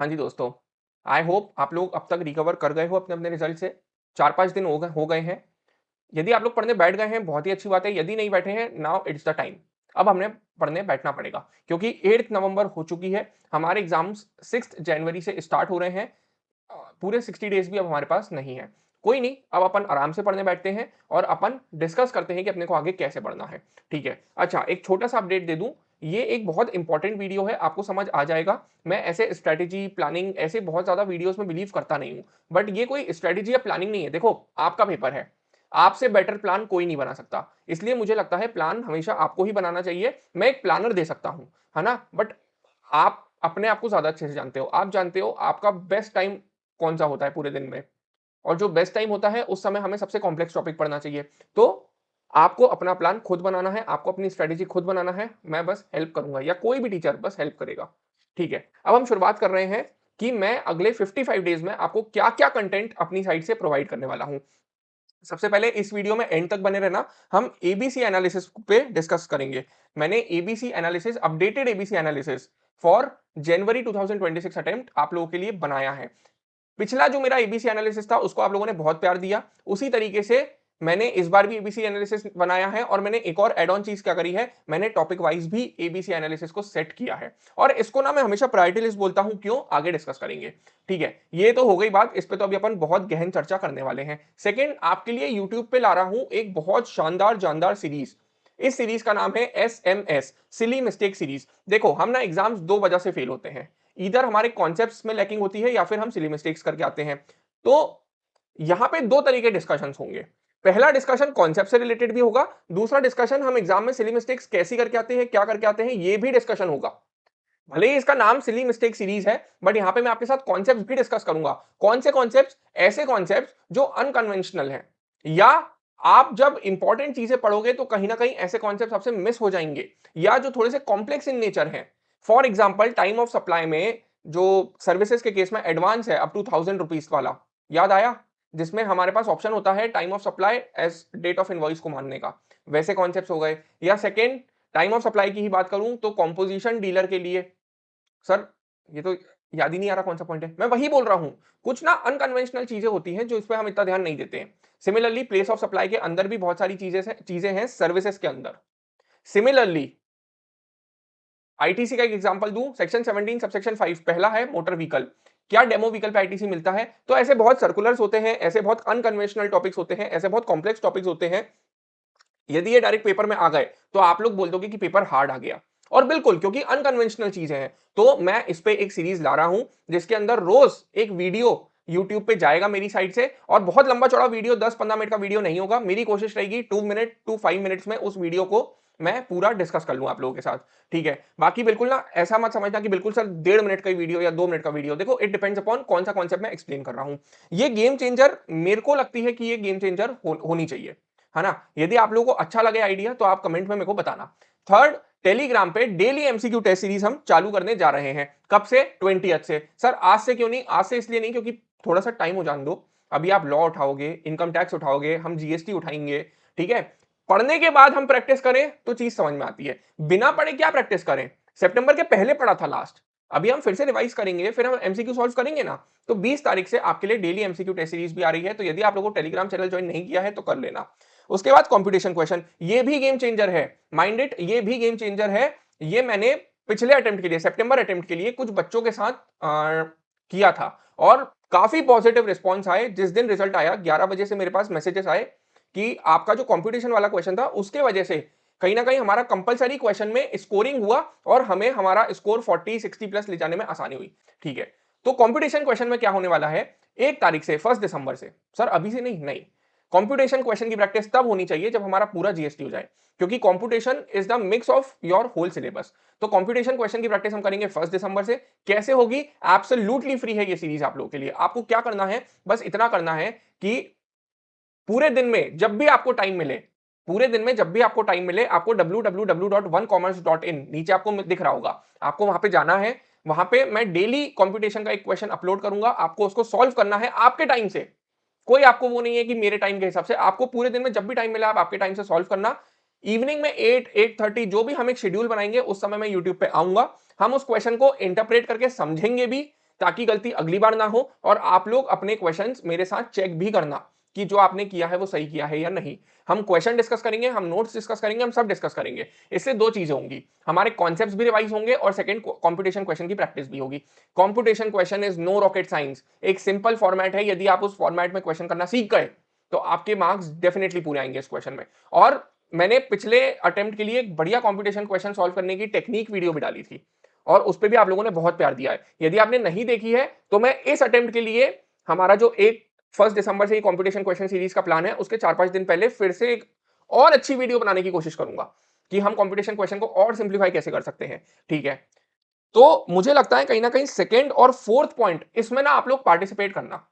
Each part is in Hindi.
हाँ जी दोस्तों, आई होप आप लोग अब तक रिकवर कर गए हो अपने-अपने रिजल्ट से। 4-5 दिन हो गए हैं। यदि आप लोग पढ़ने बैठ गए हैं, बहुत ही अच्छी बात है। यदि नहीं बैठे हैं, नाउ इट्स द टाइम। अब हमें पढ़ने बैठना पड़ेगा क्योंकि 8th नवंबर हो चुकी है। हमारे एग्ज़ाम्स 6th जनवरी से स्टार्ट हो रहे हैं। पूरे 60 डेज़ भी अब हमारे पास नहीं है। कोई नहीं, अब अपन आराम से पढ़ने बैठते हैं और अपन डिस्कस करते हैं कि अपने को आगे कैसे पढ़ना है। ठीक है? अच्छा, एक छोटा-सा अपडेट दे दूँ, ये एक बहुत इंपॉर्टेंट वीडियो है, आपको समझ आ जाएगा। मैं ऐसे स्ट्रैटेजी, प्लानिंग ऐसे बहुत ज़्यादा वीडियोज़ में बिलीव करता नहीं हूँ। बट ये कोई स्ट्रैटेजी या प्लानिंग नहीं है। देखो, आपका पेपर है। आपसे बेटर प्लान कोई नहीं बना सकता। इसलिए मुझे लगता है प्लान हमेशा आपको ही बनाना चाहिए। मैं एक प्लानर दे सकता हूँ, है ना? बट आप अपने आप को ज़्यादा अच्छे से जानते हो। आप जानते हो आपका बेस्ट टाइम कौन-सा होता है पूरे दिन में और जो बेस्ट टाइम होता है उस समय हमें सबसे कॉम्प्लेक्स टॉपिक पढ़ना चाहिए। तो आपको अपना प्लान खुद बनाना है, आपको अपनी स्ट्रैटेजी खुद बनाना है। मैं बस हेल्प करूँगा या कोई भी टीचर बस हेल्प करेगा। ठीक है? अब हम शुरुआत कर रहे हैं कि मैं अगले 55 डेज़ में आपको क्या-क्या कंटेंट अपनी साइड से प्रोवाइड करने वाला हूँ। सबसे पहले इस वीडियो में एंड तक बने रहना, हम एबीसी एनालिसिस पे डिस्कस करेंगे। मैंने ABC analysis, updated ABC analysis for January 2026 attempt आप लोगों के लिए बनाया है। पिछला जो मेरा एबीसी एनालिसिस था उसको आप लोगों ने बहुत प्यार दिया। उसी तरीके से मैंने इस बार भी एबीसी एनालिसिस बनाया है और मैंने एक और ऐड ऑन चीज़ क्या करी है, मैंने टॉपिक वाइज़ भी एबीसी एनालिसिस को सेट किया है और इसको ना मैं हमेशा प्रायोरिटी लिस्ट बोलता हूँ, क्यों? आगे डिस्कस करेंगे। ठीक है, ये तो हो गई बात, इस पे तो अभी अपन बहुत गहन चर्चा करने वाले हैं। सेकंड, आपके लिए यूट्यूब पे ला रहा हूँ एक बहुत शानदार जानदार सीरीज़। इस सीरीज़ का नाम है एसएमएस, सिली मिस्टेक सीरीज़। देखो, हम ना एग्ज़ाम्स 2 वजह से फेल होते हैं। ईदर हमारे कॉन्सेप्ट्स में लैकिंग होती है या फिर हम सिली मिस्टेक्स करके आते हैं। तो यहाँ पे 2 तरीके डिस्कशंस होंगे। पहला डिस्कशन कॉन्सेप्ट से रिलेटेड भी होगा, दूसरा डिस्कशन हम एग्जाम में सिली मिस्टेक्स कैसी करके आते हैं, क्या करके आते हैं, ये भी डिस्कशन होगा। भले ही इसका नाम सिली मिस्टेक सीरीज है, बट यहाँ पे मैं आपके साथ कॉन्सेप्ट्स भी डिस्कस करूंगा। कौन से कॉन्सेप्ट्स? ऐसे कॉन्सेप्ट्स जो अनकन्वेंशनल हैं, या आप जब इंपॉर्टेंट चीजें पढ़ोगे तो कहीं ना कहीं ऐसे कॉन्सेप्ट्स आपसे मिस हो जाएंगे, या जो थोड़े से कॉम्प्लेक्स इन नेचर हैं। For example, time of supply में जो सर्विसेज के केस में एडवांस है अप टू 1000 रुपीज वाला, याद आया? जिसमें हमारे पास ऑप्शन होता है time of supply as date of invoice को मानने का। वैसे कॉन्सेप्ट्स हो गए। या सेकेंड, टाइम ऑफ सप्लाई की ही बात करूं तो कॉम्पोजिशन डीलर के लिए, सर ये तो याद ही नहीं आ रहा कौन सा पॉइंट है। मैं वही बोल रहा हूं, कुछ ना अनकन्वेंशनल चीजें होती हैं जो इस पे हम इतना ध्यान नहीं देते हैं। सिमिलरली प्लेस ऑफ सप्लाई के अंदर भी बहुत सारी चीजें हैं सर्विसेज के अंदर। सिमिलरली आईटीसी का एक एग्जांपल दूं, सेक्शन 17 सबसेक्शन 5 पहला है मोटर व्हीकल। क्या डेमो व्हीकल पे आईटीसी मिलता है? तो ऐसे बहुत सर्कुलर्स होते हैं, ऐसे बहुत अनकन्वेंशनल टॉपिक्स होते हैं, ऐसे बहुत कॉम्प्लेक्स टॉपिक्स होते हैं। यदि ये डायरेक्ट पेपर में आ गए तो आप लोग बोल दोगे कि पेपर हार्ड आ गया, और बिल्कुल, क्योंकि अनकन्वेंशनल चीजें हैं। तो मैं इस पे एक सीरीज ला रहा हूं जिसके अंदर रोज एक वीडियो यूट्यूब पे जाएगा मेरी साइड से, और बहुत लंबा चौड़ा वीडियो, 10-15 मिनट का वीडियो नहीं होगा। मेरी कोशिश रहेगी 2 मिनट टू 5 मिनट्स में उस वीडियो को मैं पूरा डिस्कस कर लूं आप लोगों के साथ। ठीक है, बाकी बिल्कुल ना ऐसा मत समझना कि बिल्कुल सर 1.5 मिनट का वीडियो या 2 मिनट का वीडियो। देखो, इट डिपेंड्स अपॉन कौन सा कॉन्सेप्ट मैं एक्सप्लेन कर रहा हूं। ये गेम चेंजर मेरे को लगती है कि ये गेम चेंजर होनी चाहिए, है ना? यदि आप लोगों को अच्छा लगे आइडिया तो आप कमेंट में मेरे को बताना। थर्ड, टेलीग्राम पे डेली एमसीक्यू टेस्ट सीरीज हम चालू करने जा रहे हैं। कब से? 20th से। सर आज से क्यों नहीं? आज से इसलिए नहीं क्योंकि थोड़ा सा टाइम हो जान दो। अभी आप लॉ उठाओगे, इनकम टैक्स उठाओगे, हम जीएसटी उठाएंगे। ठीक है, पढ़ने के बाद हम प्रैक्टिस करें तो चीज समझ में आती है। बिना पढ़े क्या प्रैक्टिस करें? सितंबर के पहले पढ़ा था लास्ट। अभी हम फिर से रिवाइज करेंगे, फिर हम एमसीक्यू सॉल्व करेंगे ना। तो 20 तारीख से आपके लिए डेली एमसीक्यू टेस्ट सीरीज भी आ रही है, तो यदि आप लोगों को टेलीग्राम चैनल ज्वाइन नहीं किया है तो कर लेना। उसके बाद कंपटीशन क्वेश्चन, ये भी गेम चेंजर है। माइंड इट, ये भी गेम चेंजर है। ये मैंने पिछले अटेम्प्ट के लिए, सितंबर अटेम्प्ट के लिए कुछ बच्चों के साथ किया था और काफी पॉजिटिव रिस्पॉन्स आए। जिस दिन रिजल्ट आया 11 बजे से मेरे पास मैसेजेस आए कि आपका जो कंपटीशन वाला क्वेश्चन था उसके वजह से कहीं ना कहीं हमारा कंपलसरी क्वेश्चन में स्कोरिंग हुआ और हमें हमारा स्कोर 40-60 प्लस ले जाने में आसानी हुई। ठीक है, तो कंपटीशन क्वेश्चन में क्या होने वाला है, 1 तारीख से, 1 दिसंबर से। सर अभी से नहीं, नहीं, कंप्यूटेशन क्वेश्चन की प्रैक्टिस तब होनी चाहिए जब हमारा पूरा जीएसटी हो जाए, क्योंकि computation is the mix of your whole syllabus. तो कंप्यूटेशन क्वेश्चन की प्रैक्टिस हम करेंगे 1 दिसंबर से। कैसे होगी? एब्सोल्युटली फ्री है ये सीरीज आप लोगों के लिए। आपको क्या करना है, बस इतना करना है कि पूरे दिन में जब भी आपको टाइम मिले, पूरे दिन में जब भी आपको टाइम मिले, आपको www.onecommerce.in नीचे आपको दिख रहा होगा, आपको वहां पे जाना है। वहां पे मैं डेली कंप्यूटेशन का एक क्वेश्चन अपलोड करूंगा, आपको उसको सॉल्व करना है आपके टाइम से। कोई आपको वो नहीं है कि मेरे टाइम के हिसाब से, आपको पूरे दिन में जब भी टाइम मिला आप आपके टाइम से सॉल्व करना। इवनिंग में 8-8:30 जो भी हम एक शेड्यूल बनाएंगे उस समय मैं यूट्यूब पे आऊंगा। हम उस क्वेश्चन को इंटरप्रेट करके समझेंगे भी, ताकि गलती अगली बार ना हो और आप लोग अपने क्वेश्चंस मेरे साथ चेक भी करना कि जो आपने किया है वो सही किया है या नहीं। हम क्वेश्चन डिस्कस करेंगे, हम नोट्स डिस्कस करेंगे, हम सब डिस्कस करेंगे। इससे 2 चीजें होंगी, हमारे कॉन्सेप्ट्स भी रिवाइज होंगे और सेकंड कंप्यूटेशन क्वेश्चन की प्रैक्टिस भी होगी। Computation question is no rocket science, एक सिंपल फॉर्मेट है, यदि आप उस फॉर्मेट में क्वेश्चन करना सीख गए तो आपके मार्क्स डेफिनेटली पूरे आएंगे इस क्वेश्चन में। और मैंने पिछले अटेम्प्ट के लिए एक बढ़िया कंप्यूटेशन क्वेश्चन सॉल्व करने की टेक्निक वीडियो भी डाली थी और उस पे भी आप लोगों ने बहुत प्यार दिया है। यदि आपने नहीं देखी है तो मैं इस अटेम्प्ट के लिए हमारा जो एक 1 दिसंबर से ही कंप्यूटेशन क्वेश्चन सीरीज का प्लान है, उसके 4-5 दिन पहले फिर से एक और अच्छी वीडियो बनाने की कोशिश करूंगा कि हम कंप्यूटेशन क्वेश्चन को और सिंप्लीफाई कैसे कर सकते हैं। ठीक है, तो मुझे लगता है कहीं ना कहीं सेकंड और फोर्थ पॉइंट इसमें ना आप लोग पार्टिसिपेट करना।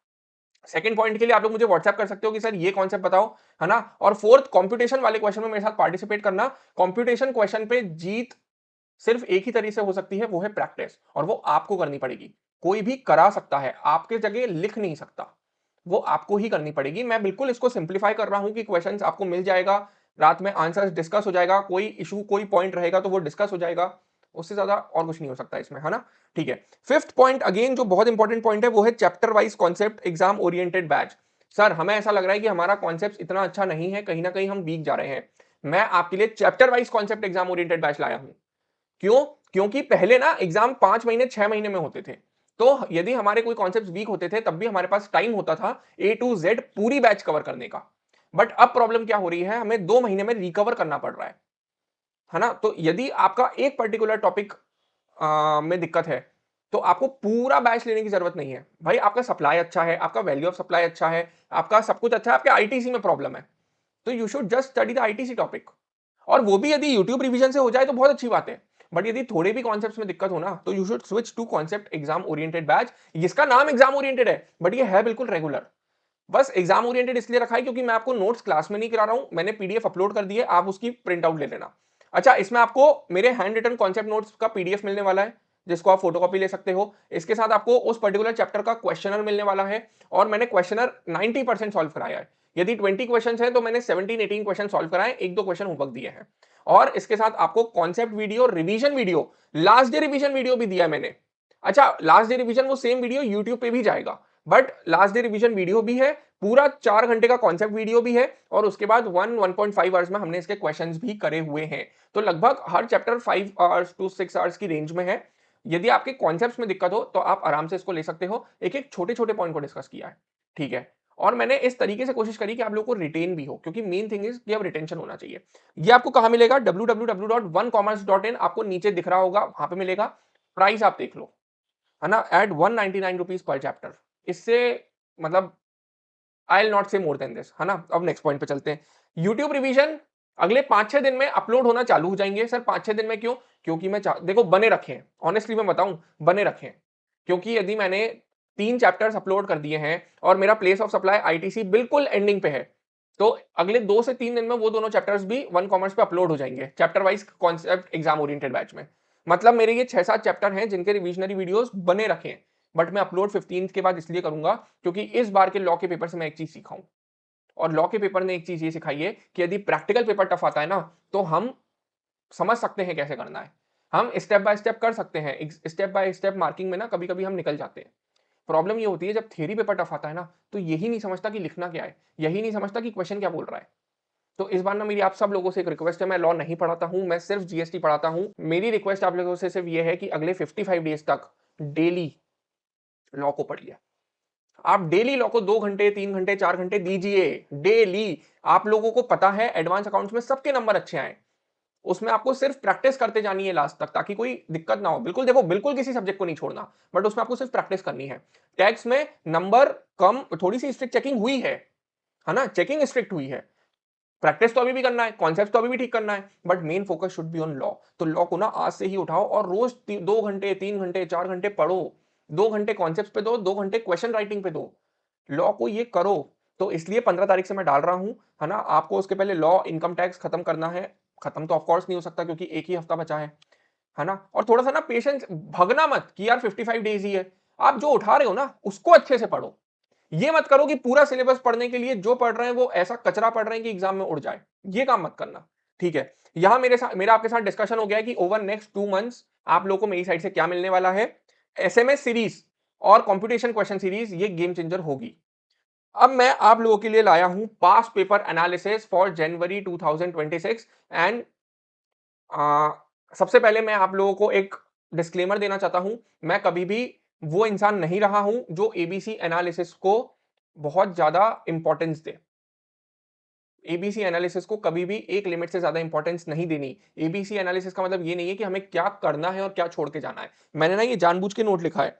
सेकंड पॉइंट के लिए आप लोग मुझे व्हाट्सएप कर सकते हो कि सर ये कॉन्सेप्ट बताओ, है ना। और फोर्थ कंप्यूटेशन वाले क्वेश्चन में मेरे साथ पार्टिसिपेट करना। कंप्यूटेशन क्वेश्चन पे जीत सिर्फ एक ही तरीके से हो सकती है, वो है प्रैक्टिस, और वो आपको करनी पड़ेगी। कोई भी करा सकता है, आपके जगह लिख नहीं सकता, वो आपको ही करनी पड़ेगी। मैं बिल्कुल इसको सिंप्लीफाई कर रहा हूं कि क्वेश्चंस आपको मिल जाएगा, रात में आंसर्स डिस्कस हो जाएगा, कोई इशू कोई पॉइंट रहेगा तो वो डिस्कस हो जाएगा, उससे ज्यादा और कुछ नहीं हो सकता इसमें, है ना। ठीक है, फिफ्थ पॉइंट अगेन जो बहुत इंपॉर्टेंट पॉइंट है वो है chapter wise concept exam oriented batch. Sir हमें ऐसा लग रहा है कि हमारा कॉन्सेप्ट इतना अच्छा नहीं है, कहीं ना कहीं हम वीक जा रहे हैं। मैं आपके लिए chapter wise concept exam oriented batch लाया हूं। क्यों? क्योंकि पहले ना एग्जाम 5 महीने 6 महीने में होते थे, तो यदि हमारे कोई कॉन्सेप्ट वीक होते थे तब भी हमारे पास टाइम होता था ए टू जेड पूरी बैच कवर करने का। बट अब प्रॉब्लम क्या हो रही है, हमें 2 महीने में रिकवर करना पड़ रहा है ना। तो यदि आपका एक पर्टिकुलर टॉपिक में दिक्कत है तो आपको पूरा बैच लेने की जरूरत नहीं है भाई। आपका सप्लाई अच्छा है, आपका वैल्यू ऑफ सप्लाई अच्छा है, आपका सब कुछ अच्छा है, आपके आईटीसी में प्रॉब्लम है तो you should just study the ITC topic. और वो भी यदि यूट्यूब रिवीजन से हो जाए तो बहुत अच्छी बात है। बट यदि थोड़े भी कॉन्सेप्ट्स में दिक्कत हो ना तो you should switch to concept exam oriented batch. इसका नाम एग्जाम ओरिएंटेड है बट ये है बिल्कुल रेगुलर। बस एग्जाम ओरिएंटेड इसलिए रखा है क्योंकि मैं आपको नोट्स क्लास में नहीं करा रहा हूं, मैंने पीडीएफ अपलोड कर दी है, आप उसकी प्रिंट आउट ले लेना। अच्छा, इसमें आपको मेरे हैंड रिटन कॉन्सेप्ट नोट्स का पीडीएफ मिलने वाला है जिसको आप फोटोकॉपी ले सकते हो। इसके साथ आपको उस पर्टिकुलर चैप्टर का क्वेश्चनर मिलने वाला है और मैंने क्वेश्चनर 90% सॉल्व कराया है। यदि 20 क्वेश्चन है तो मैंने 17-18 क्वेश्चन सॉल्व कराए, 1-2 क्वेश्चन होमवर्क दिए हैं। और इसके साथ आपको concept video, revision video, last day revision video भी दिया है मैंने। अच्छा, लास्ट डे रिवीजन वो सेम वीडियो यूट्यूब पे भी जाएगा, but last day revision video भी है, पूरा 4 घंटे का कॉन्सेप्ट वीडियो भी है और उसके बाद 1-1.5 आवर्स में हमने इसके क्वेश्चंस भी करे हुए हैं। तो लगभग हर चैप्टर 5 आवर्स टू 6 आवर्स की रेंज में है। यदि आपके कॉन्सेप्ट्स में दिक्कत हो तो आप आराम से इसको ले सकते हो। एक एक छोटे छोटे पॉइंट को डिस्कस किया है, ठीक है। और मैंने इस तरीके से कोशिश करी कि आप लोगों को रिटेन भी हो, क्योंकि मेन थिंग इज कि अब रिटेंशन होना चाहिए। ये आपको कहां मिलेगा? www.onecommerce.in, आपको नीचे दिख रहा होगा, वहां पे मिलेगा। प्राइस आप देख लो, है ना, एट 199 रुपीज पर चैप्टर। इससे मतलब आई विल नॉट से मोर देन दिस, है ना। अब नेक्स्ट पॉइंट पे चलते हैं। यूट्यूब रिवीजन अगले 5-6 दिन में अपलोड होना चालू हो जाएंगे। सर 5-6 दिन में क्यों? क्योंकि मैं देखो बने रखें, ऑनेस्टली मैं बताऊं, बने रखें। क्योंकि यदि मैंने 3 चैप्टर्स अपलोड कर दिए हैं और मेरा प्लेस ऑफ सप्लाई आईटीसी बिल्कुल एंडिंग पे है, तो अगले 2 से 3 दिन में वो दोनों चैप्टर्स भी वन कॉमर्स पे अपलोड हो जाएंगे, chapter wise concept exam oriented batch में। मतलब मेरे ये 6-7 चैप्टर हैं जिनके रिविजनरी वीडियोस बने रखे हैं, बट मैं अपलोड 15 के बाद इसलिए करूंगा क्योंकि इस बार के लॉ के पेपर से मैं एक चीज सीखा हूं। और लॉ के पेपर ने एक चीज ये सिखाई है कि यदि प्रैक्टिकल पेपर टफ आता है ना तो हम समझ सकते हैं कैसे करना है, हम स्टेप बाय स्टेप कर सकते हैं। स्टेप बाय स्टेप मार्किंग में ना कभी कभी हम निकल जाते हैं। प्रॉब्लम ये होती है जब थ्योरी पेपर टफ आता है ना तो यही नहीं समझता कि लिखना क्या है, यही नहीं समझता कि क्वेश्चन क्या बोल रहा है। तो इस बार ना मेरी आप सब लोगों से एक रिक्वेस्ट है, मैं लॉ नहीं पढ़ाता हूं, मैं सिर्फ जीएसटी पढ़ाता हूं। मेरी रिक्वेस्ट आप लोगों से सिर्फ ये है कि अगले 55 डेज तक डेली लॉ को पढ़िए। आप डेली लॉ को 2 घंटे 3 घंटे 4 घंटे दीजिए डेली। आप लोगों को पता है एडवांस अकाउंट्स में सबके नंबर अच्छे आए, उसमें आपको सिर्फ प्रैक्टिस करते जानी है लास्ट तक, ताकि कोई दिक्कत ना हो। बिल्कुल देखो, बिल्कुल किसी सब्जेक्ट को नहीं छोड़ना, बट उसमें आपको सिर्फ प्रैक्टिस करनी है। टैक्स में नंबर कम, थोड़ी सी स्ट्रिक्ट चेकिंग हुई है ना, चेकिंग स्ट्रिक्ट हुई है। प्रैक्टिस तो अभी भी करना है, कॉन्सेप्ट तो अभी भी ठीक करना है, but main focus should be on law. तो लॉ को ना आज से ही उठाओ और रोज 2 घंटे 3 घंटे 4 घंटे पढ़ो। 2 घंटे कॉन्सेप्ट पे दो, 2 घंटे क्वेश्चन राइटिंग पे दो। लॉ को ये करो। तो इसलिए 15 तारीख से मैं डाल रहा हूं, है ना। आपको उसके पहले लॉ इनकम टैक्स खत्म करना है। खत्म तो ऑफकोर्स नहीं हो सकता क्योंकि एक ही हफ्ता बचा है ना। और थोड़ा सा ना पेशेंस, भगना मत कि यार 55 डेज ही है। आप जो उठा रहे हो ना उसको अच्छे से पढ़ो। ये मत करो कि पूरा सिलेबस पढ़ने के लिए जो पढ़ रहे हैं वो ऐसा कचरा पढ़ रहे हैं कि एग्जाम में उड़ जाए। ये काम मत करना, ठीक है। यहां मेरा आपके साथ डिस्कशन हो गया है कि ओवर नेक्स्ट 2 मंथ्स आप लोगों को मेरी साइड से क्या मिलने वाला है। एसएमएस सीरीज और कंप्यूटेशन क्वेश्चन सीरीज ये गेम चेंजर होगी। अब मैं आप लोगों के लिए लाया हूं past paper analysis for January 2026 and सबसे पहले मैं आप लोगों को एक डिस्क्लेमर देना चाहता हूं, मैं कभी भी वो इंसान नहीं रहा हूं जो एबीसी एनालिसिस को बहुत ज्यादा इंपॉर्टेंस दे। एबीसी एनालिसिस को कभी भी एक लिमिट से ज्यादा इंपॉर्टेंस नहीं देनी। एबीसी एनालिसिस का मतलब ये नहीं है कि हमें क्या करना है और क्या छोड़ के जाना है। मैंने ना ये जानबूझ के नोट लिखा है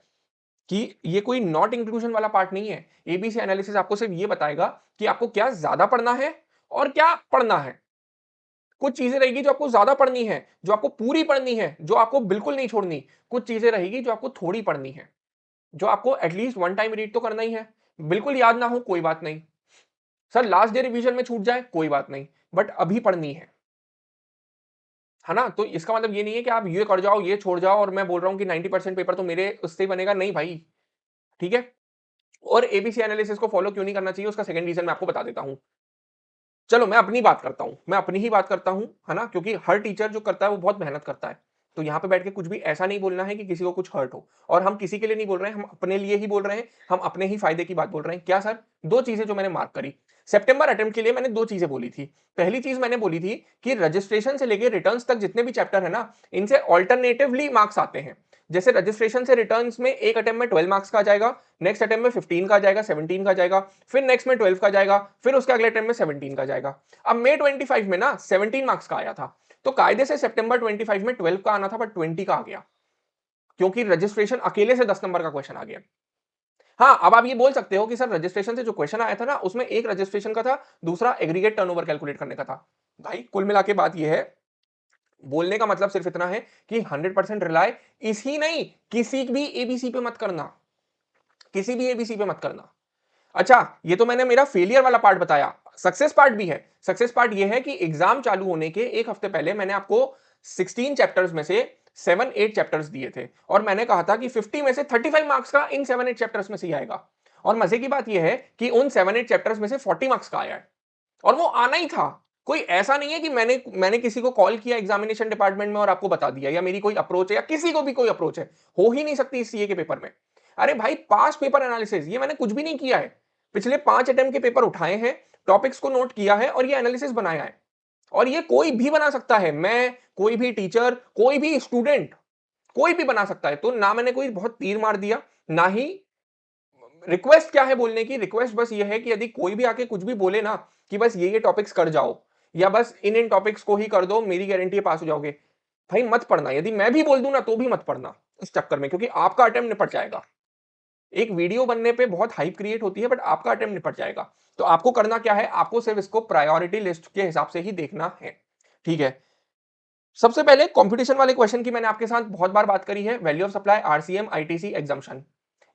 कि ये कोई नॉट इंक्लूजन वाला पार्ट नहीं है। एबीसी एनालिसिस आपको सिर्फ ये बताएगा कि आपको क्या ज्यादा पढ़ना है और क्या पढ़ना है। कुछ चीजें रहेगी जो आपको ज्यादा पढ़नी है, जो आपको पूरी पढ़नी है, जो आपको बिल्कुल नहीं छोड़नी। कुछ चीजें रहेगी जो आपको थोड़ी पढ़नी है, जो आपको एटलीस्ट वन टाइम रीड तो करना ही है। बिल्कुल याद ना हो कोई बात नहीं, सर लास्ट डे रिवीजन में छूट जाए कोई बात नहीं, बट अभी पढ़नी है ना। तो इसका मतलब ये नहीं है कि आप ये कर जाओ ये छोड़ जाओ और मैं बोल रहा हूं कि 90% पेपर तो मेरे उससे बनेगा, नहीं भाई। ठीक है। और एबीसी एनालिसिस को फॉलो क्यों नहीं करना चाहिए उसका सेकंड रीजन मैं आपको बता देता हूं। चलो मैं अपनी बात करता हूं, मैं अपनी ही बात करता हूं, है ना, क्योंकि हर टीचर जो करता है वो बहुत मेहनत करता है। तो यहां पे बैठ के कुछ भी ऐसा नहीं बोलना है कि किसी को कुछ हर्ट हो। और हम किसी के लिए नहीं बोल रहे हैं, हम अपने लिए ही बोल रहे हैं, हम अपने ही फायदे की बात बोल रहे हैं। क्या सर? दो चीजें जो मैंने मार्क करी सितंबर अटेम्प्ट के लिए, मैंने दो चीजें बोली थी। पहली चीज मैंने बोली थी कि रजिस्ट्रेशन से लेके रिटर्न्स तक जितने भी चैप्टर है ना, इनसे ऑल्टरनेटिवली मार्क्स आते हैं। जैसे रजिस्ट्रेशन से रिटर्न्स में एक अटेम्प्ट में 12 मार्क्स का आ जाएगा, नेक्स्ट अटेम्प्ट में 15 का आ जाएगा, 17 का आ जाएगा, फिर नेक्स्ट में 12 का आ जाएगा, फिर उसके अगले अटेम्प्ट में 17 का आ जाएगा। अब मे 25 में ना 17 मार्क्स का आया था, तो कायदे से सितंबर 25 में 12 का आना था, बट 20 का आ गया, क्योंकि रजिस्ट्रेशन अकेले से 10 नंबर का क्वेश्चन आ गया। हाँ, अब आप ये बोल सकते हो कि सर रजिस्ट्रेशन से जो क्वेश्चन आया था ना, उसमें एक रजिस्ट्रेशन का था, दूसरा एग्रीगेट टर्नओवर कैलकुलेट करने का था। भाई कुल मिला के बात यह है, बोलने का मतलब सिर्फ इतना है कि 100% रिलाय इसी नहीं, किसी भी एबीसी पे मत करना, किसी भी एबीसी पे मत करना। अच्छा, ये तो मैंने मेरा फेलियर वाला पार्ट बताया। सक्सेस पार्ट भी है। सक्सेस पार्ट ये है कि एग्जाम चालू होने के एक हफ्ते पहले मैंने आपको 16 चैप्टर्स में से 7-8 चैप्टर्स दिए थे, और मैंने कहा था कि 50 में से 35 मार्क्स का इन 7-8 चैप्टर्स में से ही आएगा। और मजे की बात यह है कि उन 7-8 चैप्टर्स में से 40 मार्क्स का आया है, और वो आना ही था। कोई ऐसा नहीं है कि मैंने किसी को कॉल किया एग्जामिनेशन डिपार्टमेंट में और आपको बता दिया, या मेरी कोई अप्रोच है, या किसी को भी कोई अप्रोच है। हो ही नहीं सकती इस सीए के पेपर में। अरे भाई, पास पेपर एनालिसिस ये मैंने कुछ भी नहीं किया है। पिछले 5 अटेम्प्ट के पेपर उठाए हैं, टॉपिक्स को नोट किया है और ये एनालिसिस बनाया है। और ये कोई भी बना सकता है, मैं, कोई भी टीचर, कोई भी स्टूडेंट, कोई भी बना सकता है। तो ना मैंने कोई बहुत तीर मार दिया, ना ही रिक्वेस्ट क्या है बोलने की। रिक्वेस्ट बस ये है कि यदि कोई भी आके कुछ भी बोले ना कि बस ये टॉपिक्स कर जाओ, या बस इन टॉपिक्स को ही कर दो, मेरी गारंटी है पास हो जाओगे, भाई मत पढ़ना। यदि मैं भी बोल दूं ना तो भी मत पढ़ना इस चक्कर में, क्योंकि आपका अटेम्प्ट निपट जाएगा। एक वीडियो बनने पे बहुत हाइप क्रिएट होती है, बट आपका अटेम्प्ट निपट जाएगा। तो आपको करना क्या है, आपको सिर्फ इसको प्रायोरिटी लिस्ट के हिसाब से ही देखना है। ठीक है। सबसे पहले कंपटीशन वाले क्वेश्चन की मैंने आपके साथ बहुत बार बात करी है, value of supply, RCM, ITC, exemption.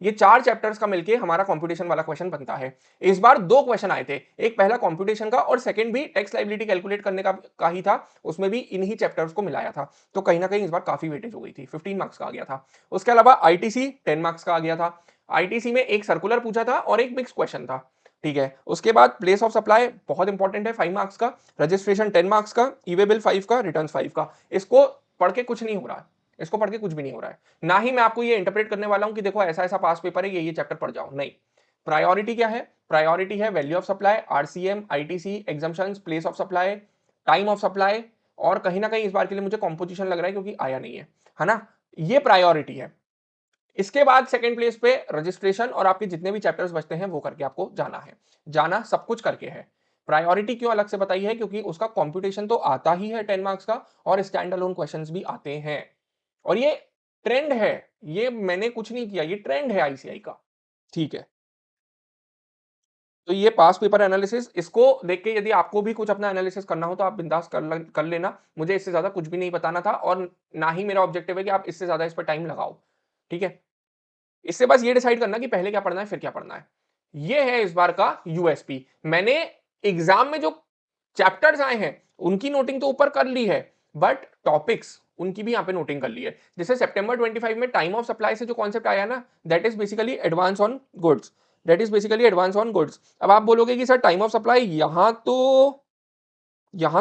ये चार चैप्टर्स का मिलके हमारा कंपटीशन वाला क्वेश्चन बनता है। इस बार दो क्वेश्चन आए थे, एक पहला कंपटीशन का और सेकंड भी टैक्स लायबिलिटी कैलकुलेट करने का ही था। उसमें भी इन्हीं चैप्टर्स को मिलाया था। तो कहीं ना कहीं इस बार काफी वेटेज हो गई थी, 15 मार्क्स का आ गया था। उसके अलावा आईटीसी 10 मार्क्स का आ गया था। आईटीसी में एक सर्कुलर पूछा था और एक मिक्स क्वेश्चन था। ठीक है। उसके बाद प्लेस ऑफ सप्लाई बहुत इंपॉर्टेंट है, 5 मार्क्स का। रजिस्ट्रेशन 10 मार्क्स का, ई वे बिल 5 का, रिटर्न 5 का। इसको पढ़ के कुछ नहीं हो रहा है, इसको पढ़ के कुछ भी नहीं हो रहा है। ना ही मैं आपको ये इंटरप्रेट करने वाला हूं कि देखो ऐसा ऐसा पास पेपर है, ये चैप्टर पढ़ जाओ, नहीं। प्रायोरिटी क्या है? प्रायोरिटी है value of supply, RCM, ITC, exemptions, place of supply, time of supply, और कहीं ना कहीं इस बार के लिए मुझे कॉम्पोजिशन लग रहा है क्योंकि आया नहीं है ना। ये प्रायोरिटी है। इसके बाद सेकंड प्लेस पे रजिस्ट्रेशन और आपके जितने भी चैप्टर्स बचते हैं वो करके आपको जाना है। जाना सब कुछ करके है। प्रायोरिटी क्यों अलग से बताई है? क्योंकि उसका कंप्यूटेशन तो आता ही है 10 मार्क्स का, और स्टैंड अलोन क्वेश्चंस भी आते हैं। और ये ट्रेंड है, ये मैंने कुछ नहीं किया, ये ट्रेंड है आईसीआई का। ठीक है। तो ये पास पेपर एनालिसिस, इसको देख के यदि आपको भी कुछ अपना एनालिसिस करना हो तो आप बिंदास कर लेना। मुझे इससे ज्यादा कुछ भी नहीं बताना था, और ना ही मेरा ऑब्जेक्टिव है कि आप इससे ज्यादा इस पर टाइम लगाओ। ठीक है। इससे बस ये डिसाइड करना कि पहले क्या पढ़ना है फिर क्या पढ़ना है। ये है इस बार का यूएसपी। मैंने एग्जाम में जो चैप्टर्स आए हैं उनकी नोटिंग तो ऊपर कर ली है, बट टॉपिक्स उनकी भी यहां पे नोटिंग कर ली है। जैसे सितंबर 25 में टाइम ऑफ सप्लाई से जो कॉन्सेप्ट आया ना, that is basically advance on goods. That is basically advance on goods. अब आप बोलोगे कि सर टाइम ऑफ सप्लाई यहां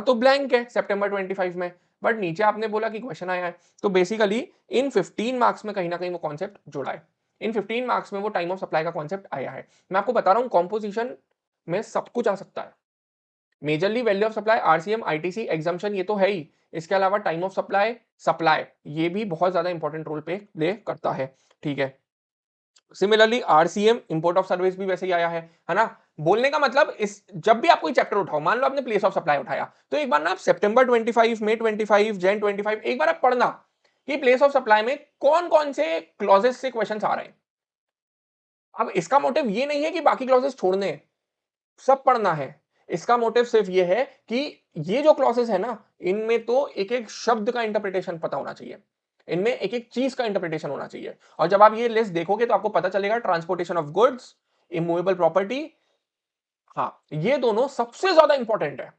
तो ब्लैंक है सितंबर 25 में, बट नीचे आपने बोला कि क्वेश्चन आया है। तो बेसिकली इन 15 मार्क्स में कहीं ना कहीं वो कॉन्सेप्ट जुड़ा है। इन 15 मार्क्स में वो टाइम ऑफ सप्लाई का कॉन्सेप्ट आया है। मैं आपको बता रहा हूँ कॉम्पोजिशन में सब कुछ आ सकता है। Majorly value of supply, RCM, ITC, exemption ये तो है ही। इसके अलावा टाइम ऑफ सप्लाई, सप्लाई ये भी बहुत ज्यादा इंपॉर्टेंट रोल प्ले करता है। ठीक है। Similarly RCM, import of service भी वैसे ही आया है ना। बोलने का मतलब इस जब भी आप कोई चैप्टर उठाओ, मान लो आपने प्लेस ऑफ सप्लाई उठाया, तो एक बार ना आप सितंबर 25, मई 25, जैन 25 एक बार आप पढ़ना कि प्लेस ऑफ सप्लाई में कौन कौन से क्लॉजेस से क्वेश्चंस आ रहे हैं। अब इसका मोटिव ये नहीं है कि बाकी क्लॉजेस छोड़ने हैं, सब पढ़ना है। इसका मोटिव सिर्फ ये है कि ये जो क्लॉसेस है ना, इनमें तो एक एक शब्द का इंटरप्रिटेशन पता होना चाहिए, इनमें एक एक चीज का इंटरप्रिटेशन होना चाहिए। और जब आप ये लिस्ट देखोगे तो आपको पता चलेगा transportation of goods, immovable property, हाँ ये दोनों सबसे ज्यादा इंपॉर्टेंट है।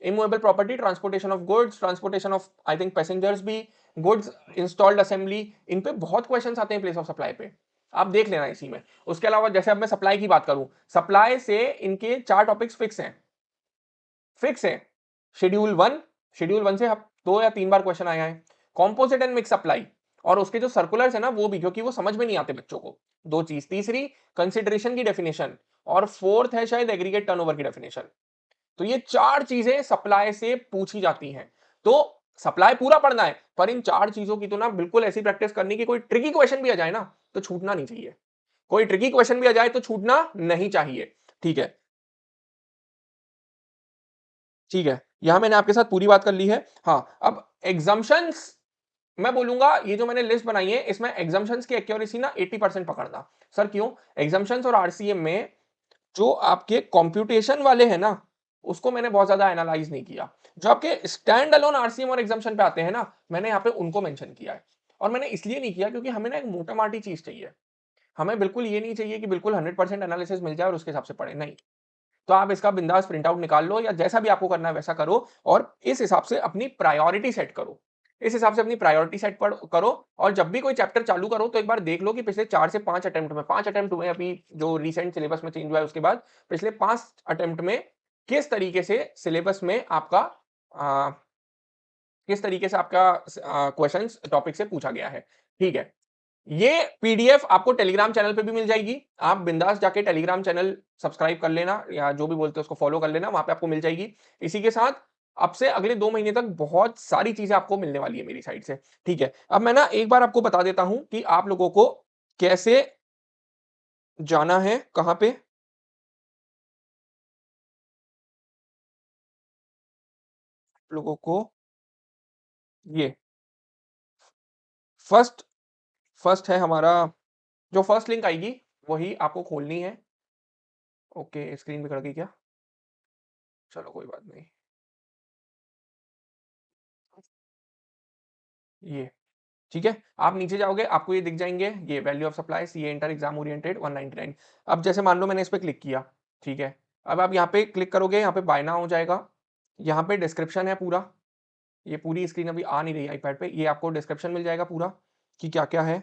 Immovable property, transportation of goods, transportation of I think passengers भी, गुड्स इंस्टॉल्ड असेंबली, इन पे बहुत क्वेश्चंस आते हैं प्लेस ऑफ सप्लाई पे, आप देख लेना इसी में। उसके अलावा जैसे अब मैं सप्लाई की बात करूं, सप्लाई से इनके 4 टॉपिक्स फिक्स है। शेड्यूल 1 से 2 या 3 बार क्वेश्चन आया है। कॉम्पोजिट एंड मिक्स सप्लाई, और उसके जो सर्कुलर्स है ना वो भी, क्योंकि वो समझ में नहीं आते बच्चों को। 2 चीज, तीसरी कंसिडरेशन की डेफिनेशन, और फोर्थ है शायद एग्रीगेट टर्नओवर की डेफिनेशन। तो ये 4 चीजें सप्लाई से पूछी जाती हैं। तो सप्लाई पूरा पढ़ना है, पर इन 4 चीजों की तो ना बिल्कुल ऐसी प्रैक्टिस करनी कि कोई ट्रिकी क्वेश्चन भी आ जाए ना तो छूटना नहीं चाहिए। कोई ट्रिकी क्वेश्चन भी आ जाए तो छूटना नहीं चाहिए। ठीक है। ठीक है, यहां मैंने आपके साथ पूरी बात कर ली है। हाँ, अब एग्जम्पशंस मैं बोलूंगा, ये जो मैंने लिस्ट बनाई है इसमें एग्जम्पशंस की एक्यूरेसी ना 80% पकड़ना। सर क्यों? एग्जम्पशंस और आरसीएम में जो आपके कंप्यूटेशन वाले हैं ना, उसको मैंने बहुत ज्यादा एनालाइज नहीं किया। जो आपके स्टैंड अलोन आरसीएम और एग्जम्पशन पे आते हैं ना, मैंने यहाँ पे उनको मेंशन किया है। और मैंने इसलिए नहीं किया क्योंकि हमें ना एक मोटा माटी चीज चाहिए। हमें बिल्कुल ये नहीं चाहिए कि बिल्कुल 100% एनालिसिस मिल जाए और उसके हिसाब से पढ़े, नहीं। तो आप इसका बिंदास प्रिंट आउट निकाल लो या जैसा भी आपको करना है वैसा करो, और इस हिसाब से अपनी प्रायोरिटी सेट करो। इस हिसाब से अपनी प्रायोरिटी सेट करो, और जब भी कोई चैप्टर चालू करो तो एक बार देख लो कि पिछले 4 से 5 अटेम्प्ट में, 5 अटेम्प्ट हुए अभी जो रिसेंट सिलेबस में चेंज हुआ है उसके बाद, पिछले 5 अटेम्प्ट में किस तरीके से सिलेबस में आपका किस तरीके से आपका क्वेश्चन टॉपिक से पूछा गया है। ठीक है। ये पीडीएफ आपको टेलीग्राम चैनल पे भी मिल जाएगी। आप बिंदास जाके टेलीग्राम चैनल सब्सक्राइब कर लेना, या जो भी बोलते हैं उसको फॉलो कर लेना, वहां पे आपको मिल जाएगी। इसी के साथ अब से अगले 2 महीने तक बहुत सारी चीजें आपको मिलने वाली है मेरी साइड से। ठीक है। अब मैं ना एक बार आपको बता देता हूं कि आप लोगों को कैसे जाना है, कहां पे। लोगों को ये फर्स्ट फर्स्ट है हमारा, जो फर्स्ट लिंक आएगी वही आपको खोलनी है। ओके, स्क्रीन बिगड़ गई क्या? चलो कोई बात नहीं। ये ठीक है। आप नीचे जाओगे, आपको ये दिख जाएंगे, ये value of supply, CA inter exam oriented 199। अब जैसे मान लो मैंने इस पर क्लिक किया, ठीक है। अब आप यहाँ पे क्लिक करोगे, यहाँ पे बाय नाउ हो जाएगा। यहाँ पे डिस्क्रिप्शन है पूरा, ये पूरी स्क्रीन अभी आ नहीं रही आईपैड पे, ये आपको डिस्क्रिप्शन मिल जाएगा पूरा कि क्या क्या है,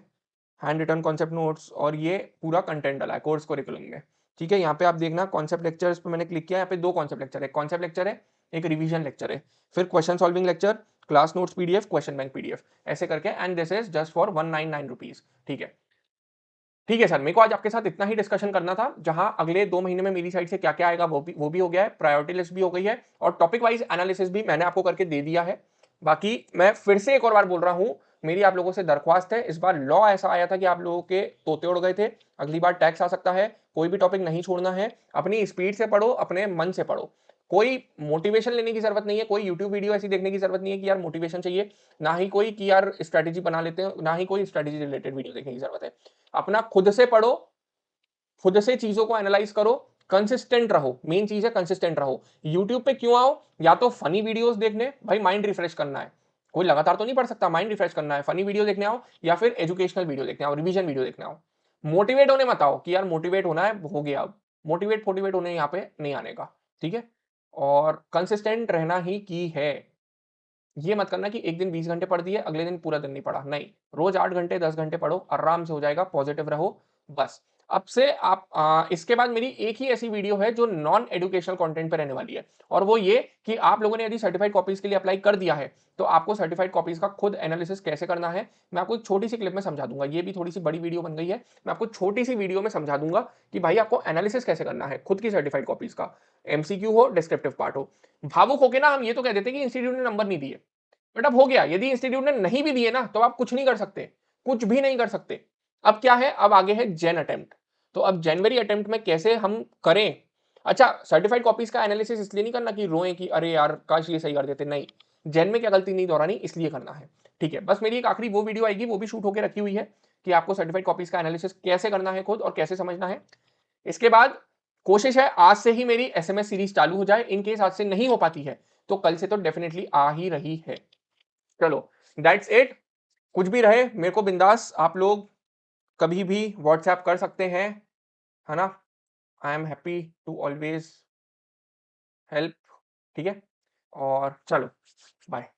हैंड रिटन कॉन्सेप्ट नोट्स, और ये पूरा कंटेंट डाला है कोर्स करिकुलम में। ठीक है। यहाँ पे आप देखना कॉन्सेप्ट लेक्चर्स पे मैंने क्लिक किया, यहाँ पे 2 कॉन्सेप्ट लेक्चर है, कॉन्सेप्ट लेक्चर है, एक रिवीजन लेक्चर है, फिर question solving lecture, class notes PDF, question bank PDF, ऐसे करके, and this is just for 199 rupees. ठीक है। ठीक है सर, मेरे को आज आपके साथ इतना ही डिस्कशन करना था, जहां अगले 2 महीने में मेरी साइड से क्या क्या आएगा वो भी हो गया है, प्रायोरिटी लिस्ट भी हो गई है, और टॉपिक वाइज एनालिसिस भी मैंने आपको करके दे दिया है। बाकी मैं फिर से एक और बार बोल रहा हूं, मेरी आप लोगों से दरख्वास्त है, इस बार लॉ ऐसा आया था कि आप लोगों के तोते उड़ गए थे, अगली बार टैक्स आ सकता है, कोई भी टॉपिक नहीं छोड़ना है, अपनी स्पीड से पढ़ो, अपने मन से पढ़ो, कोई मोटिवेशन लेने की जरूरत नहीं है, कोई यूट्यूब वीडियो ऐसी देखने की जरूरत नहीं है कि यार मोटिवेशन चाहिए, ना ही कोई कि यार स्ट्रेटेजी बना लेते हैं, ना ही कोई स्ट्रेटेजी रिलेटेड वीडियो देखने की जरूरत है। अपना खुद से पढ़ो, खुद से चीजों को एनालाइज करो, कंसिस्टेंट रहो, मेन चीज है कंसिस्टेंट रहो। यूट्यूब पे क्यों आओ? या तो फनी वीडियोस देखने, भाई माइंड रिफ्रेश करना है, कोई लगातार तो नहीं पढ़ सकता, माइंड रिफ्रेश करना है, फनी वीडियो देखने आओ, या फिर एजुकेशनल वीडियो देखने आओ, रिवीजन वीडियो देखने आओ। मोटिवेट होने मत आओ कि यार मोटिवेट होना है, हो गया अब, मोटिवेट फोटिवेट होने यहाँ पे नहीं आने का। ठीक है। और कंसिस्टेंट रहना ही की है। ये मत करना कि एक दिन 20 घंटे पढ़ दिए, अगले दिन पूरा दिन नहीं पढ़ा, नहीं। रोज 8 घंटे 10 घंटे पढ़ो, आराम से हो जाएगा, पॉजिटिव रहो, बस। अब से आप इसके बाद मेरी एक ही ऐसी वीडियो है जो नॉन एजुकेशनल कंटेंट पे रहने वाली है, और वो ये कि आप लोगों ने यदि सर्टिफाइड कॉपीज के लिए अप्लाई कर दिया है तो आपको सर्टिफाइड कॉपीज का खुद एनालिसिस कैसे करना है मैं आपको एक छोटी सी क्लिप में समझा दूंगा। ये भी थोड़ी सी बड़ी वीडियो बन गई है, मैं आपको छोटी सी वीडियो में समझा दूंगा कि भाई आपको एनालिसिस कैसे करना है खुद की सर्टिफाइड कॉपीज का, एमसीक्यू हो डिस्क्रिप्टिव पार्ट हो। भावुक होके ना हम ये तो कह देते हैं कि इंस्टीट्यूट ने नंबर नहीं दिए, बट अब हो गया, यदि इंस्टीट्यूट ने नहीं भी दिए ना तो आप कुछ नहीं कर सकते, कुछ भी नहीं कर सकते। अब क्या है, अब आगे है जेन अटेम्प्ट। तो अब जनवरी अटेम्प्ट में कैसे हम करें। अच्छा, सर्टिफाइड कॉपीज का एनालिसिस इसलिए नहीं करना कि रोएं कि अरे यार काश ये सही कर देते, नहीं, जेन में क्या गलती नहीं दोहरानी इसलिए करना है। ठीक है, बस मेरी एक आखिरी वो वीडियो आएगी, वो भी शूट होकर रखी हुई है कि आपको सर्टिफाइड कॉपीज का एनालिसिस कैसे करना है खुद और कैसे समझना है। इसके बाद कोशिश है आज से ही मेरी एसएमएस सीरीज चालू हो जाए, इन केस आज से नहीं हो पाती है तो कल से तो डेफिनेटली आ ही रही है। चलो, दैट्स इट। कुछ भी रहे मेरे को बिंदास आप लोग कभी भी व्हाट्सएप कर सकते हैं, है ना। I am happy to always help. ठीक है, और चलो, बाय।